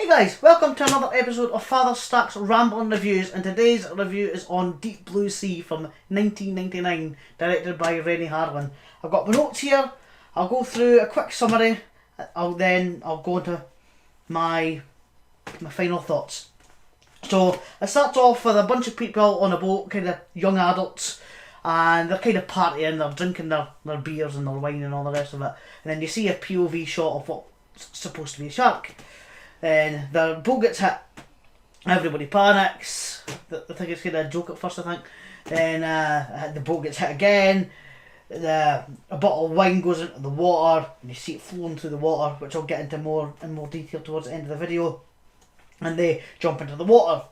Hey guys, welcome to another episode of FatherStack's Rambling Reviews, and today's review is on Deep Blue Sea from 1999, directed by Renny Harlin. I've got my notes here. I'll go through a quick summary. I'll go into my final thoughts. So it starts off with a bunch of people on a boat, kind of young adults, and they're kind of partying, they're drinking their beers and their wine and all the rest of it. And then you see a POV shot of what's supposed to be a shark. Then the boat gets hit, everybody panics. I think it's kind of a joke at first, I think. Then the boat gets hit again. A bottle of wine goes into the water, and you see it flowing through the water, which I'll get into in more detail towards the end of the video. And they jump into the water.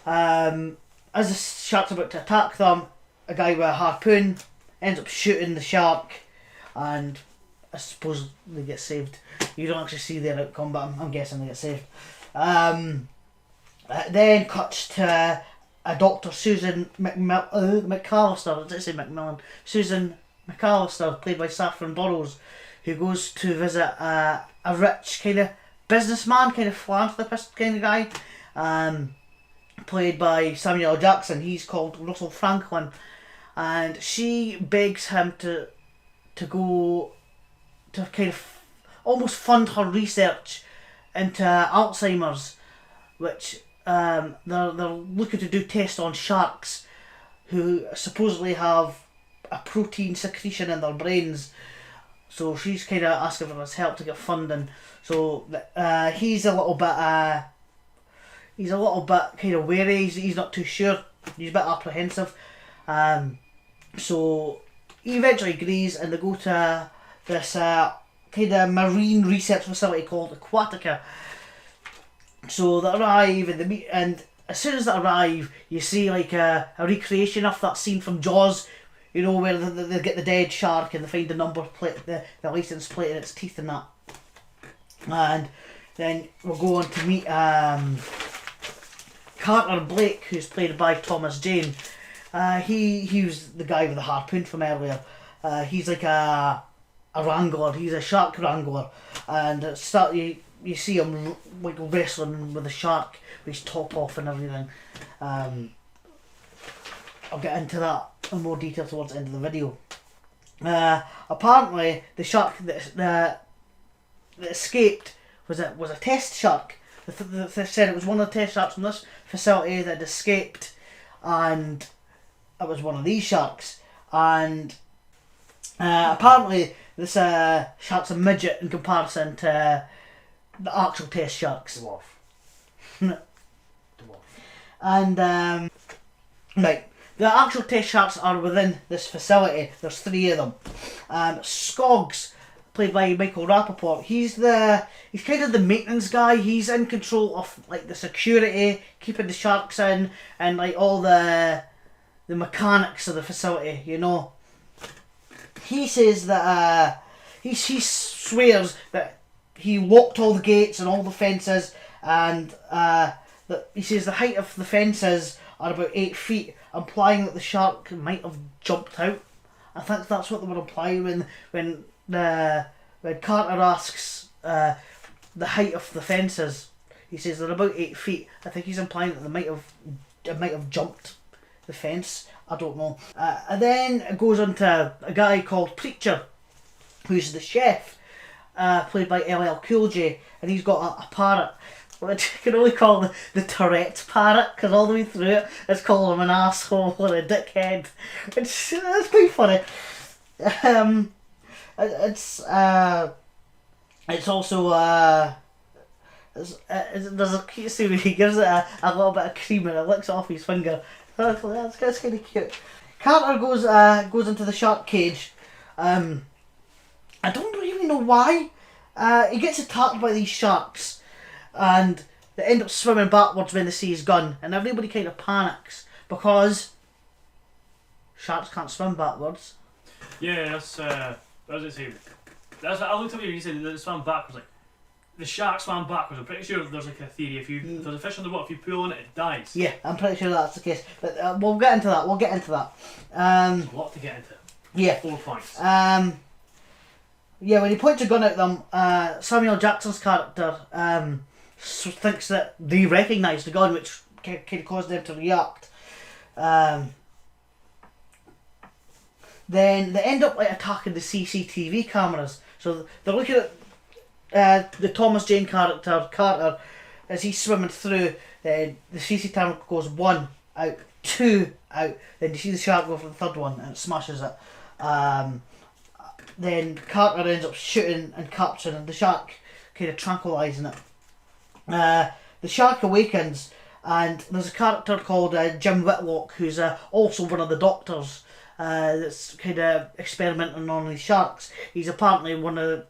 As the shark's about to attack them, a guy with a harpoon ends up shooting the shark, and I suppose they get saved. You don't actually see their outcome, but I'm guessing they get saved. Then cuts to a Dr. Susan McAllister. Did I say Macmillan? Susan McAllister, played by Saffron Burrows, who goes to visit a rich kind of businessman, kind of philanthropist kind of guy, played by Samuel L. Jackson. He's called Russell Franklin, and she begs him to go to kind of almost fund her research into Alzheimer's, which they're looking to do tests on sharks who supposedly have a protein secretion in their brains. So she's kind of asking for his help to get funding. So he's a little bit kind of wary. He's not too sure. He's a bit apprehensive. So he eventually agrees, and they go to this kind of marine research facility called Aquatica. So they arrive and they meet, and as soon as they arrive, you see like a recreation of that scene from Jaws, you know, where they get the dead shark and they find the number plate, the license plate in its teeth and that. And then we'll go on to meet Carter Blake, who's played by Thomas Jane. He was the guy with the harpoon from earlier. He's like a wrangler. He's a shark wrangler, and you see him like wrestling with a shark with his top off and everything. I'll get into that in more detail towards the end of the video. Apparently, the shark that escaped was a test shark. They said it was one of the test sharks from this facility that had escaped, and it was one of these sharks. And apparently, this shark's a midget in comparison to the actual test sharks. Dwarf. And right, the actual test sharks are within this facility. There's 3 of them. Skoggs, played by Michael Rappaport, he's kind of the maintenance guy. He's in control of like the security, keeping the sharks in, and like all the mechanics of the facility, you know. He says that he swears that he locked all the gates and all the fences, and that he says the height of the fences are about 8 feet, implying that the shark might have jumped out. I think that's what they were implying when Carter asks the height of the fences. He says they're about 8 feet. I think he's implying that it might have jumped the fence. I don't know. And then it goes on to a guy called Preacher, who's the chef, played by LL Cool J, and he's got a parrot, which you can only call the Tourette's parrot, because all the way through it's calling him an asshole or a dickhead. It's quite funny. It's also there's a cute scene where he gives it a little bit of cream and it licks off his finger. That's kind of cute. Carter goes into the shark cage. I don't really know why. He gets attacked by these sharks, and they end up swimming backwards when they see his gun, and everybody kind of panics because sharks can't swim backwards. Yeah, that's what does it say? I looked up here. You said they swam backwards. Like the shark swam backwards. I'm pretty sure there's like a theory. If there's a fish on the water, if you pull on it, it dies. Yeah, I'm pretty sure that's the case. But we'll get into that. There's a lot to get into. Yeah. 4 points. Yeah, when he points a gun at them, Samuel Jackson's character thinks that they recognise the gun, which kind of caused them to react. Then they end up like attacking the CCTV cameras. So they're looking at the Thomas Jane character Carter as he's swimming through. Then the CCTV camera goes 1 out, 2 out. Then you see the shark go for the third one and it smashes it. Then Carter ends up shooting and capturing the shark, kind of tranquilising it. The shark awakens, and there's a character called Jim Whitlock, who's also one of the doctors that's kind of experimenting on these sharks. He's apparently one of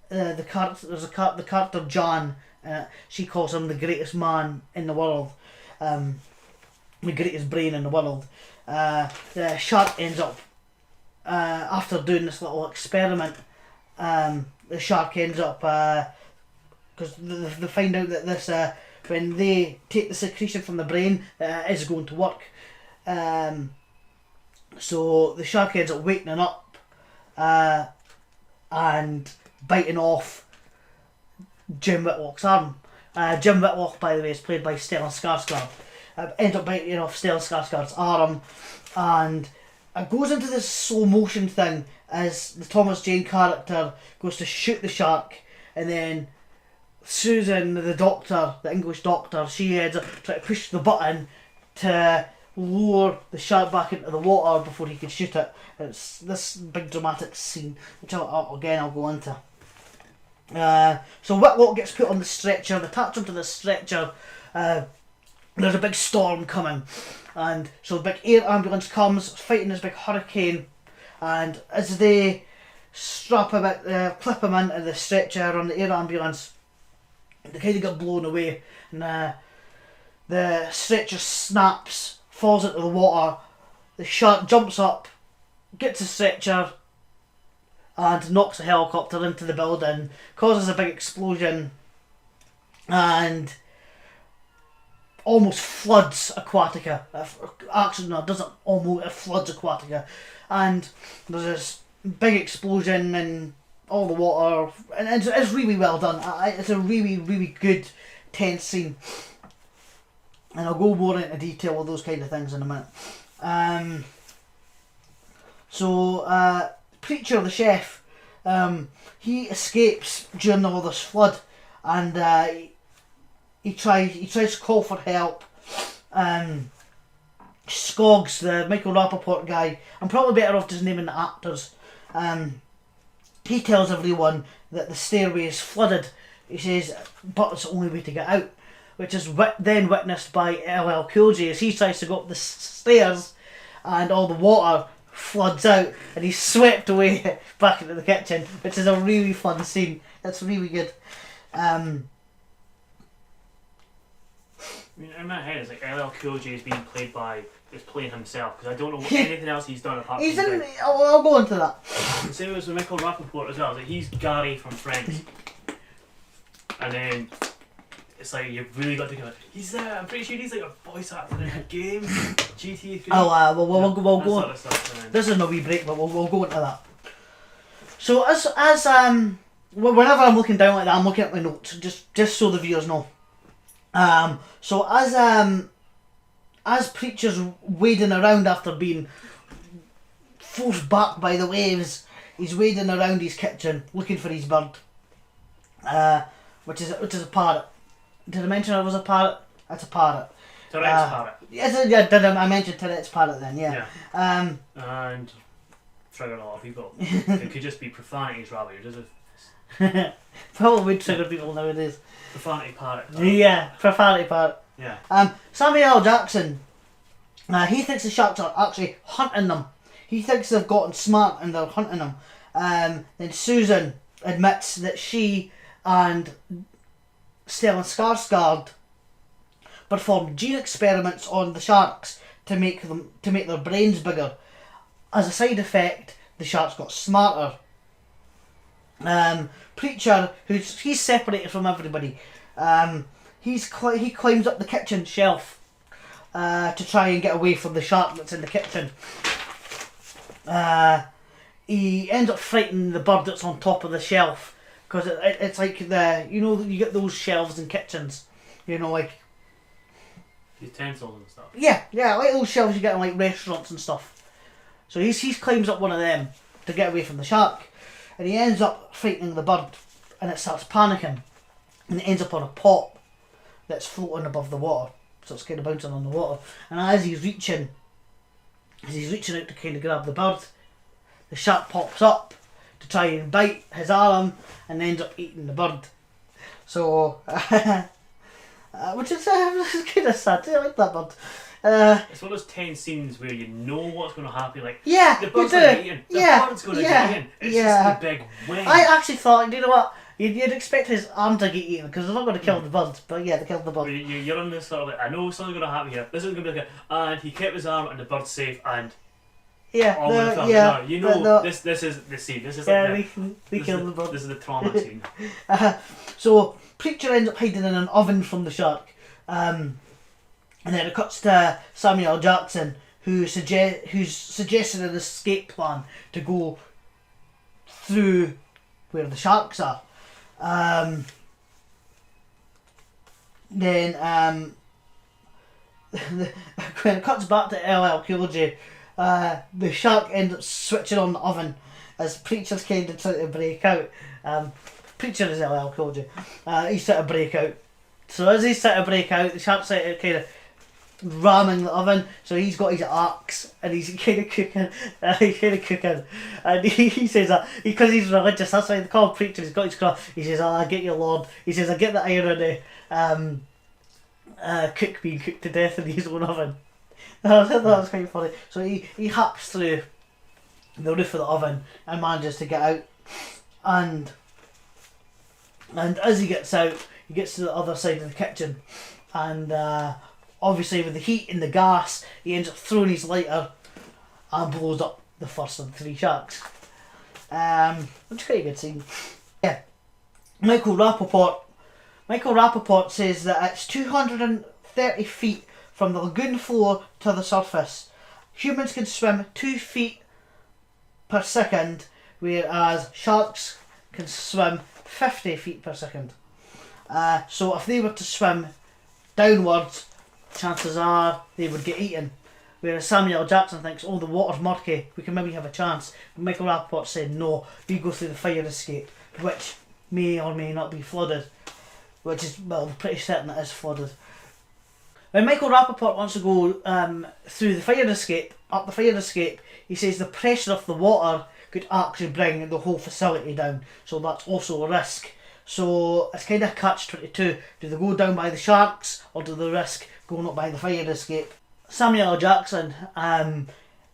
the characters. There's the character Jan. She calls him the greatest man in the world, the greatest brain in the world. The shark ends up after doing this little experiment. The shark ends up because they find out that this when they take the secretion from the brain, is going to work. So the shark ends up wakening up and biting off Jim Whitlock's arm. Jim Whitlock, by the way, is played by Stellan Skarsgård. Ends up biting off Stellan Skarsgård's arm, and it goes into this slow motion thing as the Thomas Jane character goes to shoot the shark, and then Susan, the doctor, the English doctor, she ends up trying to push the button to lower the shark back into the water before he can shoot it. It's this big dramatic scene, which I'll go into. So Whitlock gets put on the stretcher, they attach him to the stretcher. There's a big storm coming, and so the big air ambulance comes, fighting this big hurricane, and as they strap him, clip him into the stretcher on the air ambulance, they kind of get blown away, and the stretcher snaps, falls into the water. The shark jumps up, gets the stretcher, and knocks the helicopter into the building, causes a big explosion, and almost floods Aquatica. Actually, no, it doesn't almost, it floods Aquatica. And there's this big explosion and all the water, and it's really well done. It's a really, really good, tense scene. And I'll go more into detail with those kind of things in a minute. Preacher, the chef, he escapes during all this flood, and he tries to call for help. Skoggs, the Michael Rappaport guy, I'm probably better off just naming the actors. He tells everyone that the stairway is flooded. He says, but it's the only way to get out, which is then witnessed by LL Cool J as he tries to go up the stairs, and all the water floods out, and he's swept away back into the kitchen, which is a really fun scene. It's really good. I mean, in my head, it's like LL Cool J is being played by, is playing himself, because I don't know anything else he's done apart from I'll go into that. The same as with Michael Rappaport as well. It's like he's Gary from Friends, and then it's like you've really got to go. I'm pretty sure he's like a voice actor in a game, GTA 3. We'll go. Sort of stuff, This is my wee break, but we'll go into that. So whenever I'm looking down like that, I'm looking at my notes just so the viewers know. So as Preacher's wading around after being forced back by the waves, he's wading around his kitchen looking for his bird, which is a parrot. Did I mention it was a parrot? That's a parrot. Tourette's parrot. Yes, I mentioned Tourette's parrot then, yeah. And triggered a lot of people. It could just be profanities rather. It doesn't. Probably trigger people nowadays. Profanity parrot. Yeah, profanity parrot. Yeah. Samuel L. Jackson, he thinks the sharks are actually hunting them. He thinks they've gotten smart and they're hunting them. Then Susan admits that she and Stellan Skarsgård performed gene experiments on the sharks to make their brains bigger. As a side effect, the sharks got smarter. Preacher, he's separated from everybody. He climbs up the kitchen shelf to try and get away from the shark that's in the kitchen. He ends up frightening the bird that's on top of the shelf because it's like you get those shelves in kitchens, like utensils and stuff. yeah, like those shelves you get in like restaurants and stuff. So he climbs up one of them to get away from the shark, and he ends up frightening the bird, and it starts panicking, and it ends up on a pot that's floating above the water, so it's kind of bouncing on the water. And as he's reaching out to kind of grab the bird, the shark pops up to try and bite his arm and ends up eating the bird. So, which is kind of sad. I like that bird. It's one of those tense scenes where you know what's going to happen. Like, yeah, the bird's you going do. to get eaten. The bird's going to get eaten. It's just the big wing. I actually thought, you know what? You'd expect his arm to get eaten because they're not going to kill the bird. But yeah, they killed the bird. You're on this sort of like, I know something's going to happen here. This is going to be like and he kept his arm and the bird's safe and yeah, no, you know this is the scene. This is like we killed the bird. This is the trauma scene. So Preacher ends up hiding in an oven from the shark, and then it cuts to Samuel Jackson, who's suggested an escape plan to go through where the sharks are. Then when it cuts back to LL Cool J, the shark ends up switching on the oven as Preacher's kind of trying to break out. Preacher is LL Cool J. He's trying to break out. So as he's trying to break out, the shark's kind of ramming the oven. So he's got his axe and he's kind of cooking. And he says that because he's religious, that's why they call him Preacher. He's got his cross. He says, "I get you, Lord." He says, "I get the irony." Cook being cooked to death in his own oven. That was quite funny. So he hops through the roof of the oven and manages to get out, and as he gets out, he gets to the other side of the kitchen, and obviously with the heat and the gas, he ends up throwing his lighter and blows up the first of the 3 sharks. Which is quite a good scene. Yeah. Michael Rappaport says that it's 230 feet from the lagoon floor to the surface. Humans can swim 2 feet per second, whereas sharks can swim 50 feet per second. So if they were to swim downwards, chances are they would get eaten. Whereas Samuel Jackson thinks, the water's murky, we can maybe have a chance. But Michael Rappaport said, no, you go through the fire escape, which may or may not be flooded. Which is, pretty certain it is flooded. When Michael Rappaport wants to go through the fire escape, up the fire escape, he says the pressure of the water could actually bring the whole facility down. So that's also a risk. So it's kind of catch-22. Do they go down by the sharks or do they risk going up by the fire escape? Samuel Jackson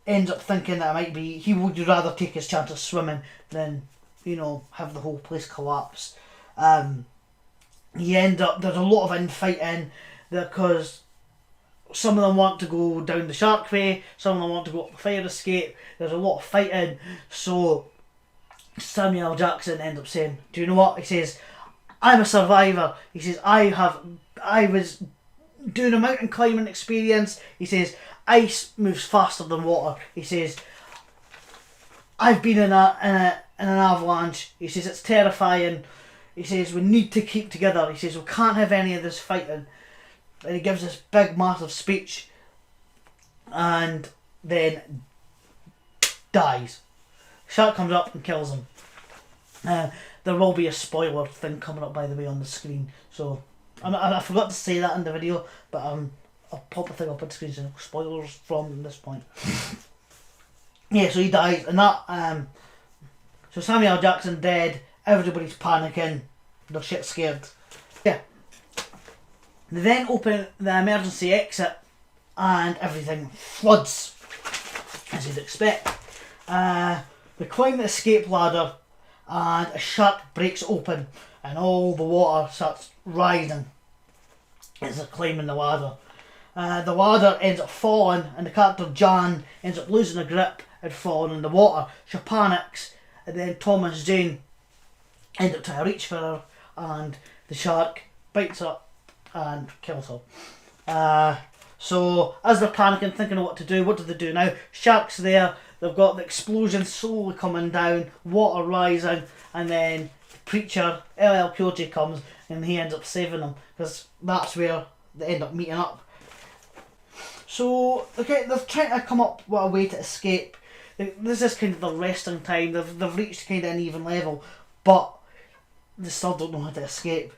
ends up thinking that he would rather take his chance of swimming than, have the whole place collapse. There's a lot of infighting because some of them want to go down the shark way, some of them want to go up the fire escape. There's a lot of fighting, so Samuel Jackson ends up saying, do you know what? He says, I'm a survivor. He says, I was doing a mountain climbing experience. He says, ice moves faster than water. He says, I've been in an avalanche. He says, it's terrifying. He says, we need to keep together. He says, we can't have any of this fighting. And he gives this big, massive speech. And then dies. Shark comes up and kills him. There will be a spoiler thing coming up, by the way, on the screen. So, I forgot to say that in the video. But I'll pop a thing up on the screen saying spoilers from this point. Yeah, so he dies. And that... so Samuel Jackson dead. Everybody's panicking. They're shit scared. Yeah. They then open the emergency exit and everything floods, as you'd expect. They climb the escape ladder and a shark breaks open and all the water starts rising as they're climbing the ladder. The ladder ends up falling and the character Jan ends up losing her grip and falling in the water. She panics and then Thomas Jane end up trying to reach for her and the shark bites her and kills her. So as they're panicking, thinking of what to do, what do they do now? Shark's there, they've got the explosion slowly coming down, water rising, and then preacher, LL Cool J, comes and he ends up saving them because that's where they end up meeting up. So they're trying to come up with a way to escape. This is kind of the resting time. They've reached kind of an even level, but they still don't know how to escape.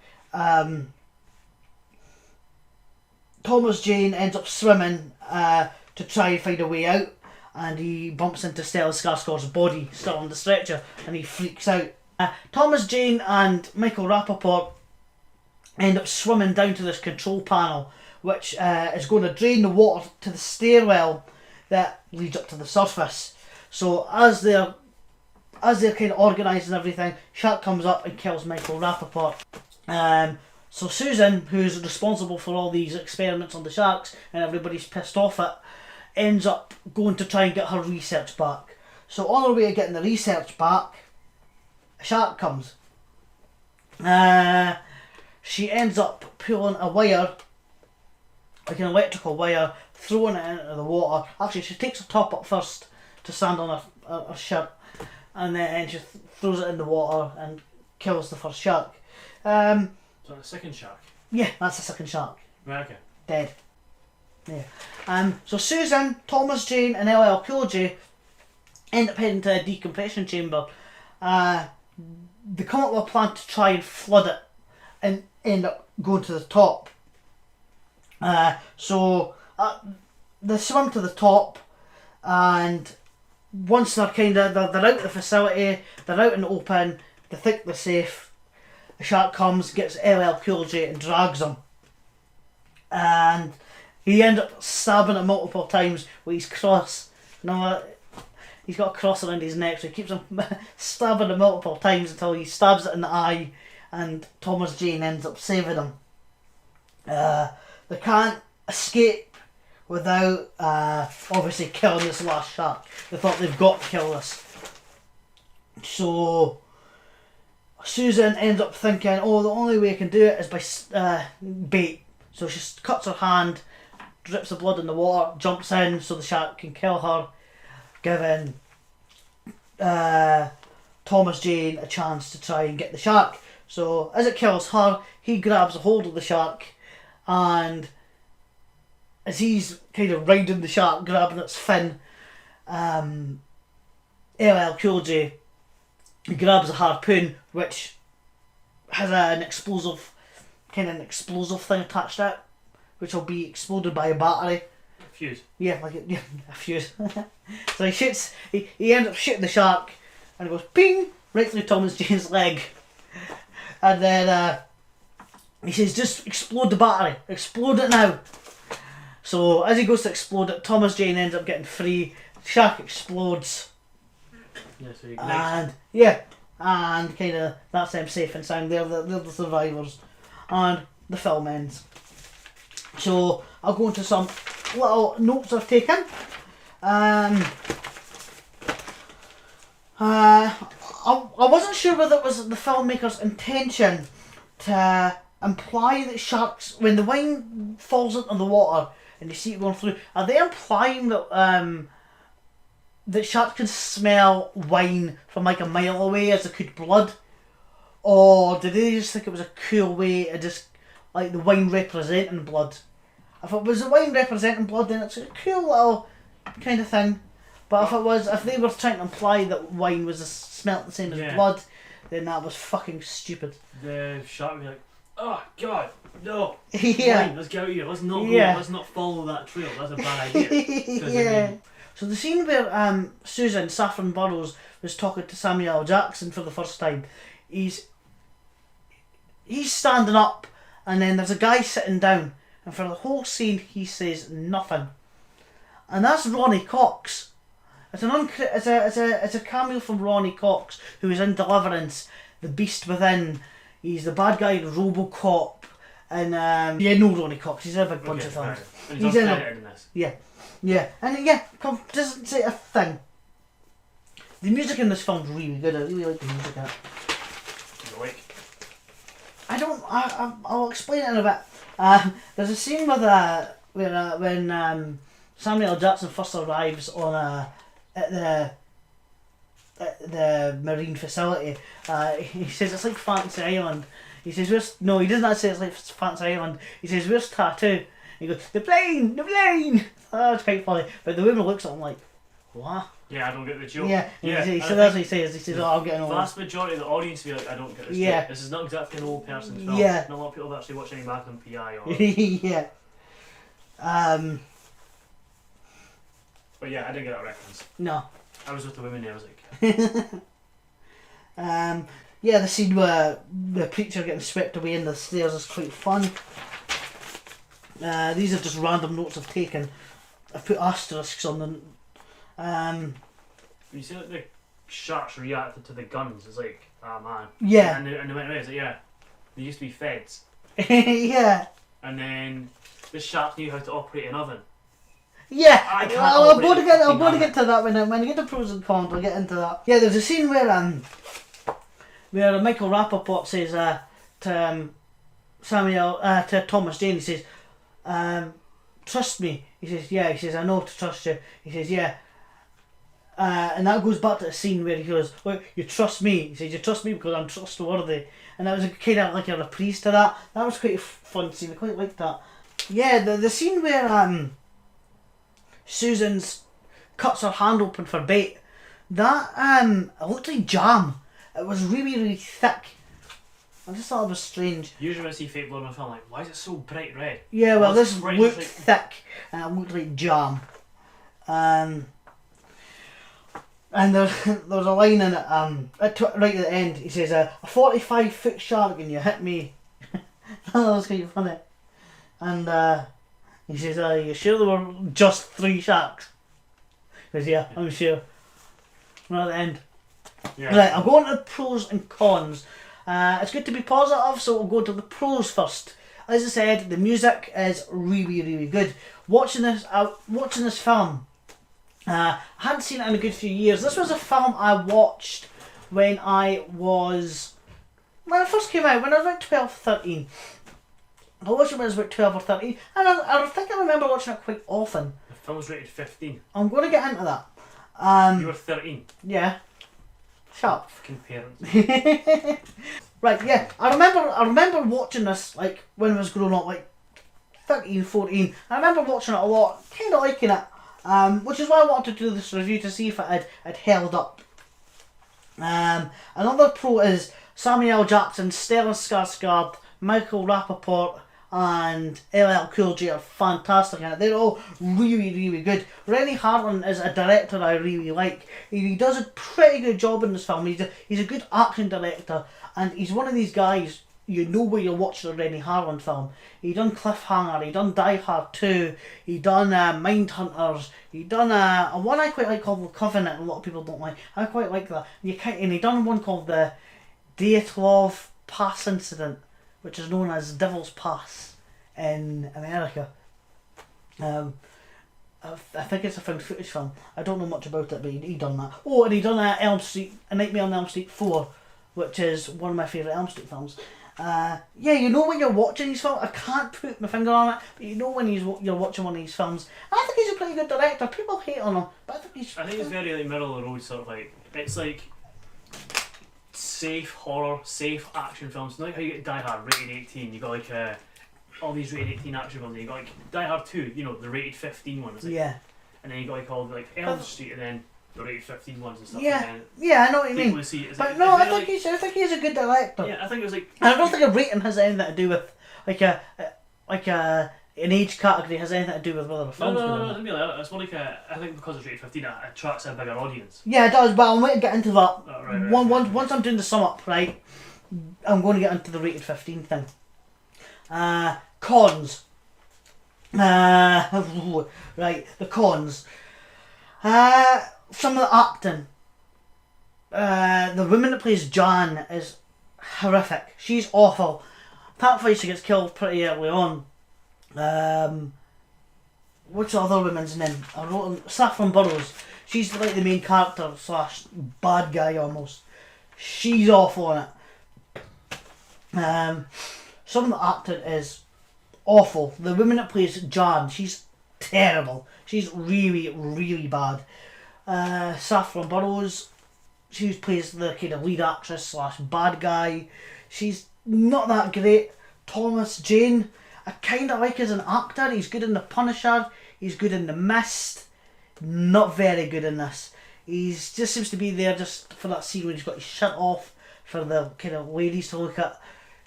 Thomas Jane ends up swimming to try and find a way out, and he bumps into Stella Skarsgård's body still on the stretcher, and he freaks out. Thomas Jane and Michael Rappaport end up swimming down to this control panel, which is going to drain the water to the stairwell that leads up to the surface. So as they're kind of organising everything, shark comes up and kills Michael Rappaport. So Susan, who's responsible for all these experiments on the sharks and everybody's pissed off at, ends up going to try and get her research back. So on her way to getting the research back, a shark comes. She ends up pulling a wire, like an electrical wire, throwing it into the water. Actually, she takes her top up first to stand on her shirt, and then she throws it in the water and kills the first shark. So the second shark? Yeah, that's the second shark. Right, okay. Dead. Yeah. So Susan, Thomas Jane and LL Cool J end up heading to a decompression chamber. They come up with a plan to try and flood it and end up going to the top. So they swim to the top, and once they're out of the facility, they're out in the open, they think they're safe, the shark comes, gets LL Cool J and drags him. And he ends up stabbing it multiple times with his cross. No, he's got a cross around his neck, so he keeps him stabbing him multiple times until he stabs it in the eye, and Thomas Jane ends up saving him. They can't escape without obviously killing this last shark. They thought they've got to kill this. So Susan ends up thinking, oh, the only way I can do it is by bait. So she cuts her hand, drips the blood in the water, jumps in so the shark can kill her, giving Thomas Jane a chance to try and get the shark. So as it kills her, he grabs a hold of the shark, and as he's kind of riding the shark, grabbing its fin, LL Cool J, he grabs a harpoon which has an explosive thing attached to it, which will be exploded by a battery. A fuse. Yeah, a fuse. So he shoots. He ends up shooting the shark, and it goes ping right through Thomas Jane's leg, and then he says, "Just explode the battery. Explode it now." So as he goes to explode it, Thomas Jane ends up getting free. The shark explodes. Yeah, so he ignites. And kind of that's them safe and sound. They're the survivors, and the film ends. So I'll go into some little notes I've taken. I wasn't sure whether it was the filmmaker's intention to imply that sharks, when the wine falls into the water and you see it going through, are they implying that that sharks can smell wine from like a mile away as they could blood? Or did they just think it was a cool way to just, like, the wine representing blood? If it was the wine representing blood, then it's a cool little kind of thing. But if they were trying to imply that wine was smelt the same as blood, then that was fucking stupid. The shark would be like, oh god, no. Yeah. Wine, let's get out of here. Let's not go. Let's not follow that trail. That's a bad idea. Yeah. So the scene where Susan Saffron Burrows was talking to Samuel L. Jackson for the first time, he's standing up, and then there's a guy sitting down, and for the whole scene he says nothing, and that's Ronnie Cox. It's a cameo from Ronnie Cox, who is in Deliverance, The Beast Within. He's the bad guy in RoboCop, and no Ronnie Cox. He's in a big bunch of things. And he's in this. Doesn't say a thing. The music in this film's really good. I really like the music in it. I'll explain it in a bit. There's a scene with when Samuel L. Jackson first arrives at the marine facility. He says it's like Fantasy Island. He says, "Where's..." No, he doesn't actually say it's like Fantasy Island. He says, "Where's Tattoo?" He goes, "The plane! The plane!" Oh, it's quite funny. But the woman looks at him like, "What?" Yeah, I don't get the joke. Yeah, Yeah. so that's what he says. He says, "Oh, I'm getting old." Vast majority of the audience will be like, I don't get this Yeah. joke. This is not exactly an old person's film. Yeah. Not a lot of people have actually watched any Magnum PI or... Yeah. But yeah, I didn't get that reference. No. I was with the women there, I was like... Yeah, the scene where the preacher getting swept away in the stairs is quite fun. These are just random notes I've taken. I've put asterisks on them. You see like the sharks reacted to the guns, it's like, ah man. Yeah. And they went away, it's like, yeah, they used to be feds. Yeah. And then the sharks knew how to operate an oven. Yeah, I can't I'll go to get operate to that when I get to pros and cons. I'll get into that. Yeah, there's a scene where Michael Rappaport says to Samuel to Thomas Jane, he says, "Trust me." He says, "Yeah." He says, "I know to trust you." He says, "Yeah." And that goes back to the scene where he goes, "Well, you trust me." He says, "You trust me because I'm trustworthy." And that was a kind of like a reprise to that. That was quite a fun scene. I quite liked that. Yeah, the scene where Susan's cuts her hand open for bait. That it looked like jam. It was really thick. I just thought it was strange. Usually when I see fake blood in a film, I'm like, why is it so bright red? Yeah, well, this bright looked like... thick and it looked like jam. And there's a line in it right at the end. He says, "A 45-foot shark and you hit me." That was kind of funny. And he says, "Are you sure there were just 3 sharks?" He goes, "Yeah, I'm sure." Right at the end. Yeah. Right, I'll go on to the pros and cons. It's good to be positive, so we'll go to the pros first. As I said, the music is really good. Watching this film, I hadn't seen it in a good few years. This was a film I watched when it first came out, when I was about 12, 13. I watched it when I was about 12 or 13, and I think I remember watching it quite often. The film was rated 15. I'm going to get into that. You were 13. Yeah. Shut up. Fucking parents. Right, yeah. I remember watching this like when I was growing up, like 13, 14. I remember watching it a lot, kind of liking it. Which is why I wanted to do this review, to see if it had held up. Another pro is Samuel Jackson, Stellan Skarsgård, Michael Rappaport, and LL Cool J are fantastic in it. They're all really good. Renny Harlin is a director I really like. He does a pretty good job in this film. He's a good action director, and he's one of these guys you know where you're watching a Renny Harlin film. He done Cliffhanger, he done Die Hard 2, he done Mindhunters, he done a one I quite like called The Covenant. A lot of people don't like. I quite like that. And he done one called the Dyatlov Pass Incident, which is known as Devil's Pass in America. I think it's a found footage film. I don't know much about it, but he done that. Oh, and he done A Nightmare on Elm Street 4, which is one of my favourite Elm Street films. Yeah, you know when you're watching these films, I can't put my finger on it, but you know when you're watching one of these films. I think he's a pretty good director. People hate on him, but I think he's very like middle of the road, sort of like, it's like safe horror, safe action films. Not like how you get Die Hard rated 18. You got like all these rated 18 action films. And you got like Die Hard 2, you know, the rated 15 ones. Like, yeah. And then you got like all like Elm Street, and then the rated 15 ones and stuff. Yeah, and yeah, I know what you mean. See it. But no, I think he's a good director. Yeah, I think it was like. And I don't think a rating has anything to do with an age category has anything to do with whether the film's good or not. I mean, it's more like I think because it's rated 15, it attracts a bigger audience. Yeah, it does, but I'm going to get into that. Right. Once I'm doing the sum up, right, I'm going to get into the rated 15 thing. Cons. Right, the cons. Some of the acting. The woman that plays Jan is horrific. She's awful. Thankfully she gets killed pretty early on. What's the other woman's name? I wrote Saffron Burrows. She's like the main character / bad guy almost. She's awful in it. Some of the acting is awful. The woman that plays Jan, she's terrible. She's really bad. Saffron Burrows, she plays the kind of lead actress slash bad guy. She's not that great. Thomas Jane, I kind of like as an actor. He's good in The Punisher. He's good in The Mist. Not very good in this. He's just seems to be there just for that scene where he's got his shirt off for the kind of ladies to look at.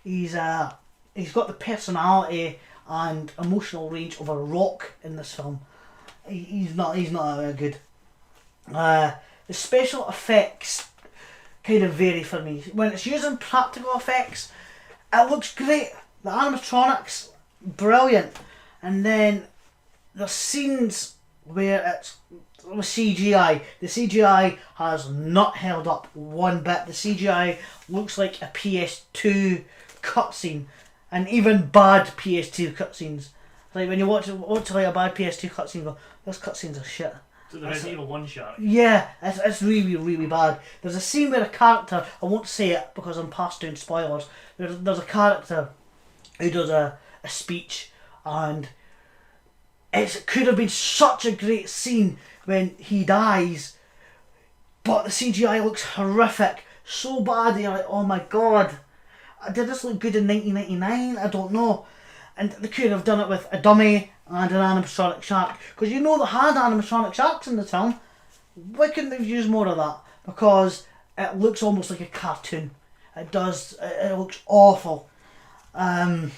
He's got the personality and emotional range of a rock in this film. He's not that good. The special effects kind of vary for me. When it's using practical effects, it looks great. The animatronics, brilliant. And then the scenes where it's with CGI, the CGI has not held up one bit. The CGI looks like a PS2 cutscene, and even bad PS2 cutscenes. Like when you watch like a bad PS2 cutscene, you go, this cutscene's are shit. So the Resident Evil 1 shark. Yeah, it's really, really bad. There's a scene where a character, I won't say it because I'm past doing spoilers, there's a character who does a speech, and it could have been such a great scene when he dies, but the CGI looks horrific, so bad that you're like, oh my god, did this look good in 1999? I don't know. And they could have done it with a dummy and an animatronic shark, because you know they had animatronic sharks in the film. Why couldn't they have used more of that? Because it looks almost like a cartoon. It does. It looks awful. And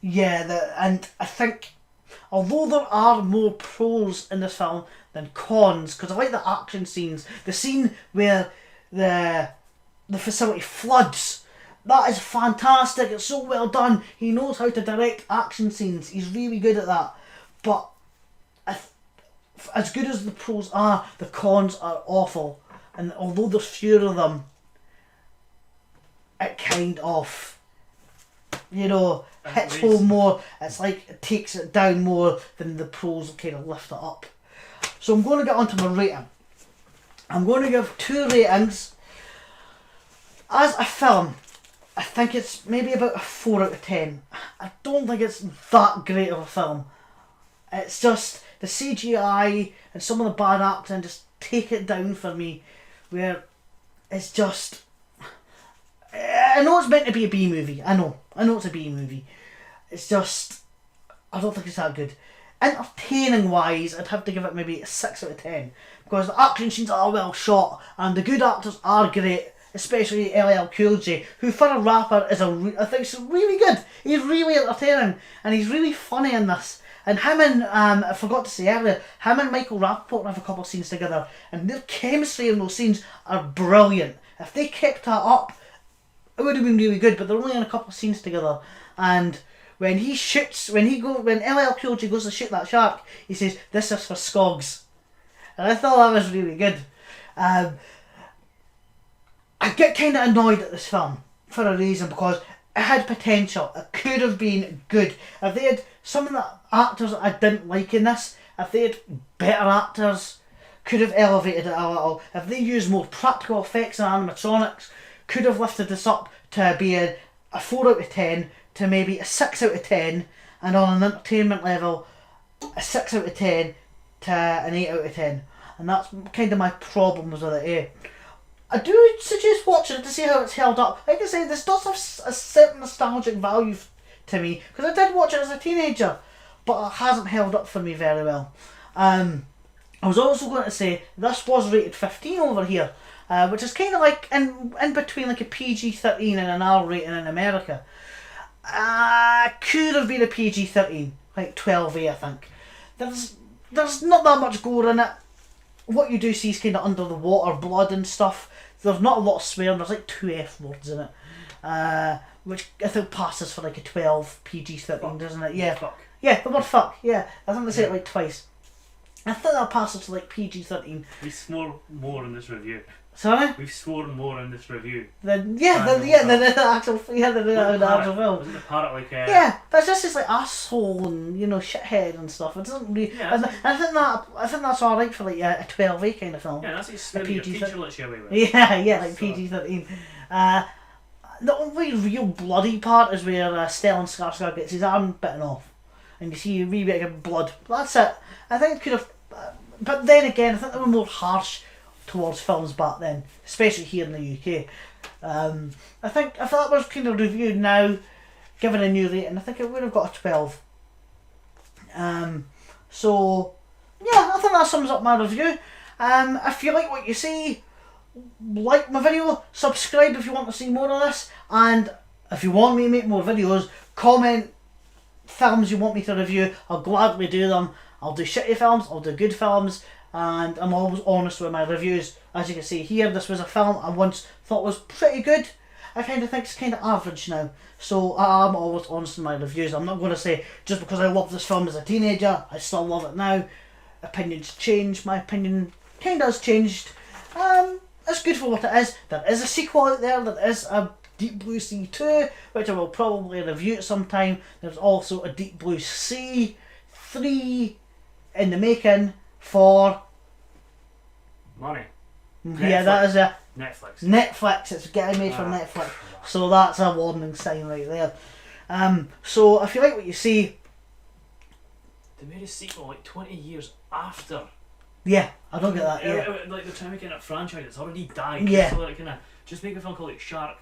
I think although there are more pros in this film than cons, because I like the action scenes, the scene where the facility floods. That is fantastic. It's so well done. He knows how to direct action scenes. He's really good at that. But as good as the pros are, the cons are awful. And although there's fewer of them, it kind of, hits home more. It's like it takes it down more than the pros kind of lift it up. So I'm going to get onto my rating. I'm going to give 2 ratings. As a film, I think it's maybe about a 4 out of 10. I don't think it's that great of a film. It's just the CGI and some of the bad acting just take it down for me, where it's just... I know it's meant to be a B movie. I know it's a B movie. It's just... I don't think it's that good. Entertaining wise, I'd have to give it maybe a 6 out of 10. Because the action scenes are well shot and the good actors are great. Especially LL Cool J, who for a rapper is I think he's really good. He's really entertaining and he's really funny in this. And him and I forgot to say earlier, him and Michael Rappaport have a couple of scenes together, and their chemistry in those scenes are brilliant. If they kept that up, it would have been really good. But they're only in a couple of scenes together, and when when LL Cool J goes to shoot that shark, he says, "This is for Skogs," and I thought that was really good. I get kind of annoyed at this film for a reason, because it had potential. It could have been good. If they had some of the actors that I didn't like in this, if they had better actors, could have elevated it a little. If they used more practical effects and animatronics, could have lifted this up to be a 4 out of 10 to maybe a 6 out of 10, and on an entertainment level, a 6 out of 10 to an 8 out of 10. And that's kind of my problems with it, I do suggest watching it to see how it's held up. Like I say, this does have a certain nostalgic value to me, because I did watch it as a teenager, but it hasn't held up for me very well. I was also going to say, this was rated 15 over here, which is kind of like in between like a PG-13 and an R rating in America. Could have been a PG-13, like 12A I think. There's not that much gore in it. What you do see is kind of under the water blood and stuff. There's not a lot of swearing. There's like 2 F words in it, which I think passes for like a 12 PG-13, doesn't it? Yeah, fuck. Yeah, the word fuck. Yeah, I think they say it like twice. I think that passes to like PG-13. We swore more in this review. Sorry? We've sworn more in this review. The actual film. Wasn't the parrot like yeah, but it's just this like asshole and shithead and stuff. It doesn't really. Yeah, I think that's alright for like a 12A kind of film. Yeah, that's like your teacher lets you away with. Yeah, like PG-13. The only real bloody part is where Stellan Skarsgård gets his arm bitten off, and you see a wee bit of blood. That's it. I think it could have, but then again, I think they were more harsh towards films back then, especially here in the UK. I think if that was kind of reviewed now, given a new rating, I think it would have got a 12. So yeah, I think that sums up my review. If you like what you see, like my video, subscribe if you want to see more of this, and if you want me to make more videos, comment films you want me to review. I'll gladly do them. I'll do shitty films, I'll do good films, and I'm always honest with my reviews. As you can see here, this was a film I once thought was pretty good. I kind of think it's kind of average now. So I'm always honest in my reviews. I'm not going to say just because I loved this film as a teenager, I still love it now. Opinions change. My opinion kind of has changed. It's good for what it is. There is a sequel out there. There is a Deep Blue Sea 2, which I will probably review at some time. There's also a Deep Blue Sea 3 in the making for... money. Yeah, that is a... Netflix. It's getting made for Netflix. So that's a warning sign right there. So if you like what you see... They made a sequel like 20 years after. Yeah, I don't get that, yeah. Like they're trying to make it a franchise, it's already died. Yeah. So like, just make a film called like Shark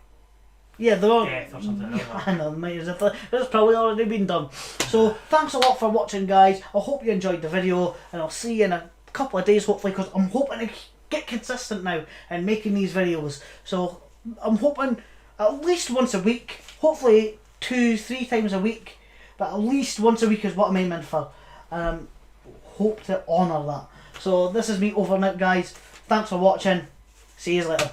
Yeah, they're all... Death or something. I know, mate, it's probably already been done. So thanks a lot for watching, guys. I hope you enjoyed the video, and I'll see you in a couple of days, hopefully, because I'm hoping to get consistent now in making these videos. So I'm hoping at least once a week, hopefully 2-3 times a week, but at least once a week is what I'm aiming for. Hope to honour that. So this is me over and out, guys. Thanks for watching. See you later.